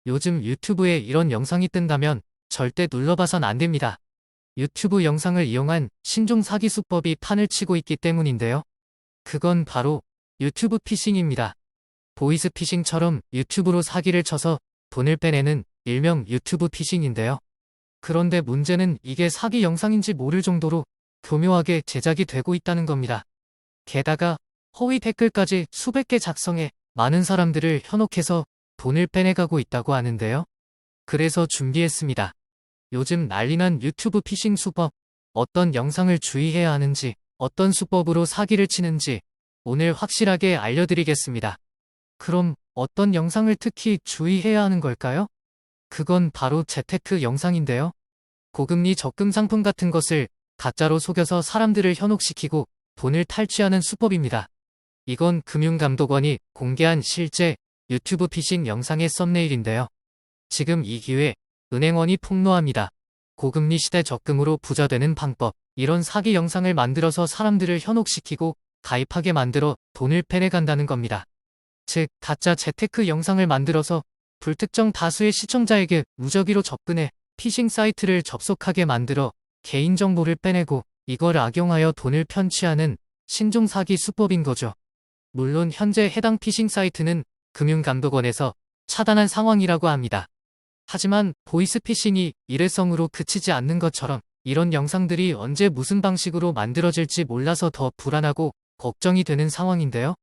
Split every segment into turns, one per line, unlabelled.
요즘 유튜브에 이런 영상이 뜬다면 절대 눌러봐선 안 됩니다. 유튜브 영상을 이용한 신종 사기 수법이 판을 치고 있기 때문인데요. 그건 바로 유튜브 피싱입니다. 보이스피싱처럼 유튜브로 사기를 쳐서 돈을 빼내는 일명 유튜브 피싱인데요. 그런데 문제는 이게 사기 영상인지 모를 정도로 교묘하게 제작이 되고 있다는 겁니다. 게다가 허위 댓글까지 수백 개 작성해 많은 사람들을 현혹해서 돈을 빼내가고 있다고 하는데요. 그래서 준비했습니다. 요즘 난리난 유튜브 피싱 수법, 어떤 영상을 주의해야 하는지, 어떤 수법으로 사기를 치는지 오늘 확실하게 알려드리겠습니다. 그럼 어떤 영상을 특히 주의해야 하는 걸까요? 그건 바로 재테크 영상인데요. 고금리 적금 상품 같은 것을 가짜로 속여서 사람들을 현혹시키고 돈을 탈취하는 수법입니다. 이건 금융감독원이 공개한 실제 유튜브 피싱 영상의 썸네일인데요. 지금 이 기회에 은행원이 폭로합니다. 고금리 시대 적금으로 부자 되는 방법. 이런 사기 영상을 만들어서 사람들을 현혹시키고 가입하게 만들어 돈을 빼내간다는 겁니다. 즉, 가짜 재테크 영상을 만들어서 불특정 다수의 시청자에게 무작위로 접근해 피싱 사이트를 접속하게 만들어 개인정보를 빼내고 이걸 악용하여 돈을 편취하는 신종 사기 수법인 거죠. 물론 현재 해당 피싱 사이트는 금융감독원에서 차단한 상황이라고 합니다. 하지만 보이스피싱이 일회성으로 그치지 않는 것처럼 이런 영상들이 언제 무슨 방식으로 만들어질지 몰라서 더 불안하고 걱정이 되는 상황인데요.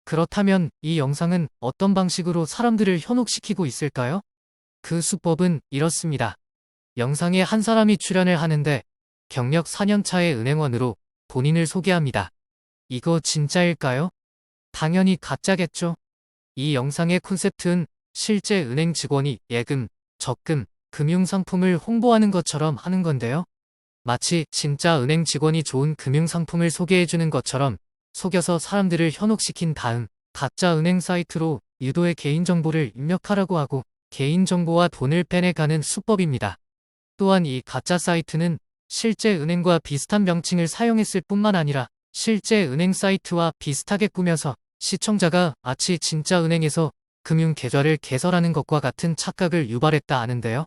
그렇다면 이 영상은 어떤 방식으로 사람들을 현혹시키고 있을까요? 그 수법은 이렇습니다. 영상에 한 사람이 출연을 하는데 경력 4년차의 은행원으로 본인을 소개합니다. 이거 진짜일까요? 당연히 가짜겠죠. 이 영상의 콘셉트는 실제 은행 직원이 예금, 적금, 금융상품을 홍보하는 것처럼 하는 건데요. 마치 진짜 은행 직원이 좋은 금융상품을 소개해주는 것처럼 속여서 사람들을 현혹시킨 다음 가짜 은행 사이트로 유도의 개인정보를 입력하라고 하고 개인정보와 돈을 빼내가는 수법입니다. 또한 이 가짜 사이트는 실제 은행과 비슷한 명칭을 사용했을 뿐만 아니라 실제 은행 사이트와 비슷하게 꾸며서 시청자가 마치 진짜 은행에서 금융 계좌를 개설하는 것과 같은 착각을 유발했다 하는데요.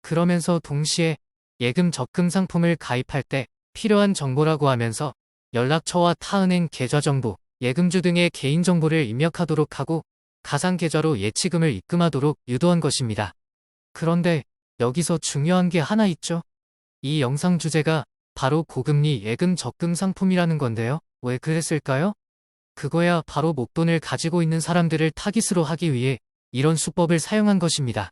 그러면서 동시에 예금 적금 상품을 가입할 때 필요한 정보라고 하면서 연락처와 타은행 계좌 정보, 예금주 등의 개인정보를 입력하도록 하고 가상 계좌로 예치금을 입금하도록 유도한 것입니다. 그런데 여기서 중요한 게 하나 있죠. 이 영상 주제가 바로 고금리 예금 적금 상품이라는 건데요. 왜 그랬을까요? 그거야 바로 목돈을 가지고 있는 사람들을 타깃으로 하기 위해 이런 수법을 사용한 것입니다.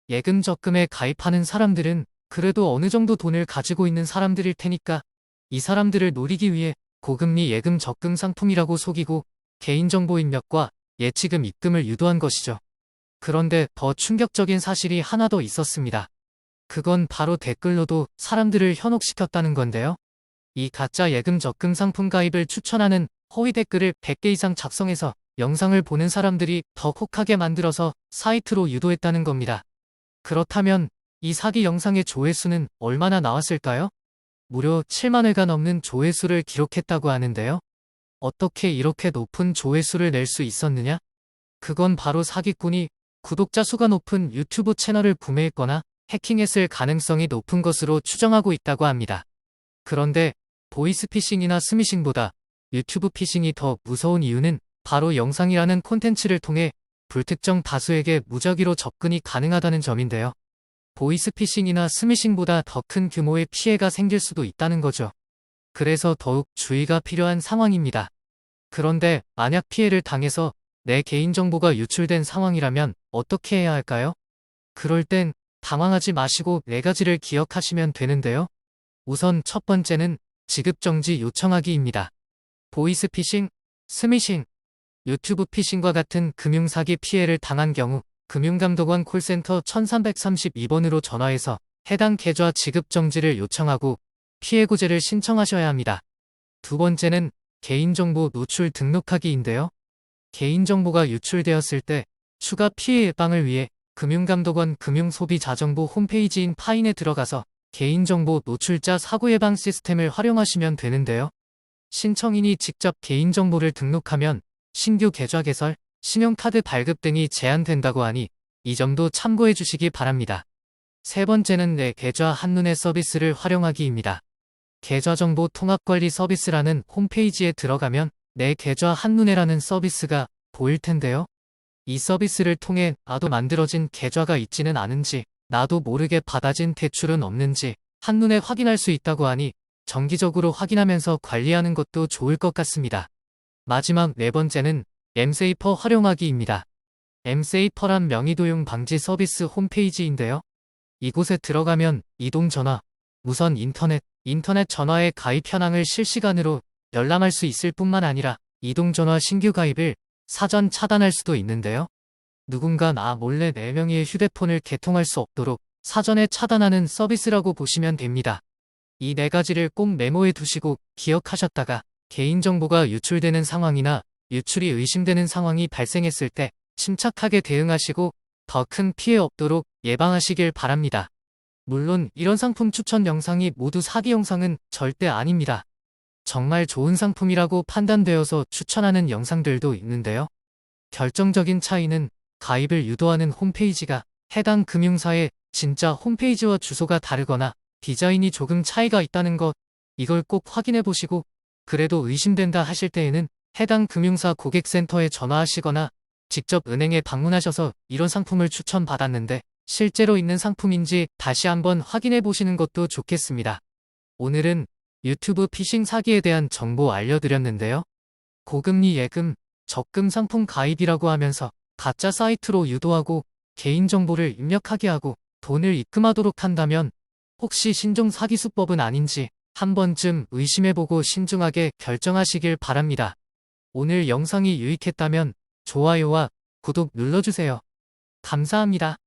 예금 적금에 가입하는 사람들은 그래도 어느 정도 돈을 가지고 있는 사람들일 테니까 이 사람들을 노리기 위해 고금리 예금 적금 상품이라고 속이고 개인정보 입력과 예치금 입금을 유도한 것이죠. 그런데 더 충격적인 사실이 하나 더 있었습니다. 그건 바로 댓글로도 사람들을 현혹시켰다는 건데요. 이 가짜 예금 적금 상품 가입을 추천하는 허위 댓글을 100개 이상 작성해서 영상을 보는 사람들이 더 혹하게 만들어서 사이트로 유도했다는 겁니다. 그렇다면 이 사기 영상의 조회수는 얼마나 나왔을까요? 무려 7만 회가 넘는 조회수를 기록했다고 하는데요. 어떻게 이렇게 높은 조회수를 낼 수 있었느냐? 그건 바로 사기꾼이 구독자 수가 높은 유튜브 채널을 구매했거나 해킹했을 가능성이 높은 것으로 추정하고 있다고 합니다. 그런데 보이스피싱이나 스미싱보다 유튜브 피싱이 더 무서운 이유는 바로 영상이라는 콘텐츠를 통해 불특정 다수에게 무작위로 접근이 가능하다는 점인데요. 보이스피싱이나 스미싱보다 더 큰 규모의 피해가 생길 수도 있다는 거죠. 그래서 더욱 주의가 필요한 상황입니다. 그런데 만약 피해를 당해서 내 개인정보가 유출된 상황이라면 어떻게 해야 할까요? 그럴 땐 당황하지 마시고 4가지를 기억하시면 되는데요. 우선 첫 번째는 지급정지 요청하기입니다. 보이스피싱, 스미싱, 유튜브 피싱과 같은 금융사기 피해를 당한 경우 금융감독원 콜센터 1332번으로 전화해서 해당 계좌 지급정지를 요청하고 피해구제를 신청하셔야 합니다. 두 번째는 개인정보 노출 등록하기인데요. 개인정보가 유출되었을 때 추가 피해 예방을 위해 금융감독원 금융소비자정보 홈페이지인 파인에 들어가서 개인정보 노출자 사고예방 시스템을 활용하시면 되는데요. 신청인이 직접 개인정보를 등록하면 신규 계좌 개설, 신용카드 발급 등이 제한된다고 하니 이 점도 참고해 주시기 바랍니다. 세 번째는 내 계좌 한눈에 서비스를 활용하기입니다. 계좌정보 통합관리 서비스라는 홈페이지에 들어가면 내 계좌 한눈에라는 서비스가 보일 텐데요. 이 서비스를 통해 나도 만들어진 계좌가 있지는 않은지, 나도 모르게 받아진 대출은 없는지 한눈에 확인할 수 있다고 하니 정기적으로 확인하면서 관리하는 것도 좋을 것 같습니다. 마지막 네 번째는 엠세이퍼 활용하기입니다. 엠세이퍼란 명의도용 방지 서비스 홈페이지인데요. 이곳에 들어가면 이동전화, 무선 인터넷 전화의 가입 현황을 실시간으로 열람할 수 있을 뿐만 아니라 이동전화 신규 가입을 사전 차단할 수도 있는데요. 누군가 나 몰래 내 명의의 휴대폰을 개통할 수 없도록 사전에 차단하는 서비스라고 보시면 됩니다. 이 네 가지를 꼭 메모해 두시고 기억하셨다가 개인정보가 유출되는 상황이나 유출이 의심되는 상황이 발생했을 때 침착하게 대응하시고 더 큰 피해 없도록 예방하시길 바랍니다. 물론 이런 상품 추천 영상이 모두 사기 영상은 절대 아닙니다. 정말 좋은 상품이라고 판단되어서 추천하는 영상들도 있는데요. 결정적인 차이는 가입을 유도하는 홈페이지가 해당 금융사의 진짜 홈페이지와 주소가 다르거나 디자인이 조금 차이가 있다는 것, 이걸 꼭 확인해 보시고 그래도 의심된다 하실 때에는 해당 금융사 고객센터에 전화하시거나 직접 은행에 방문하셔서 이런 상품을 추천받았는데 실제로 있는 상품인지 다시 한번 확인해 보시는 것도 좋겠습니다. 오늘은 유튜브 피싱 사기에 대한 정보 알려드렸는데요. 고금리 예금, 적금 상품 가입이라고 하면서 가짜 사이트로 유도하고 개인정보를 입력하게 하고 돈을 입금하도록 한다면 혹시 신종 사기 수법은 아닌지 한 번쯤 의심해보고 신중하게 결정하시길 바랍니다. 오늘 영상이 유익했다면 좋아요와 구독 눌러주세요. 감사합니다.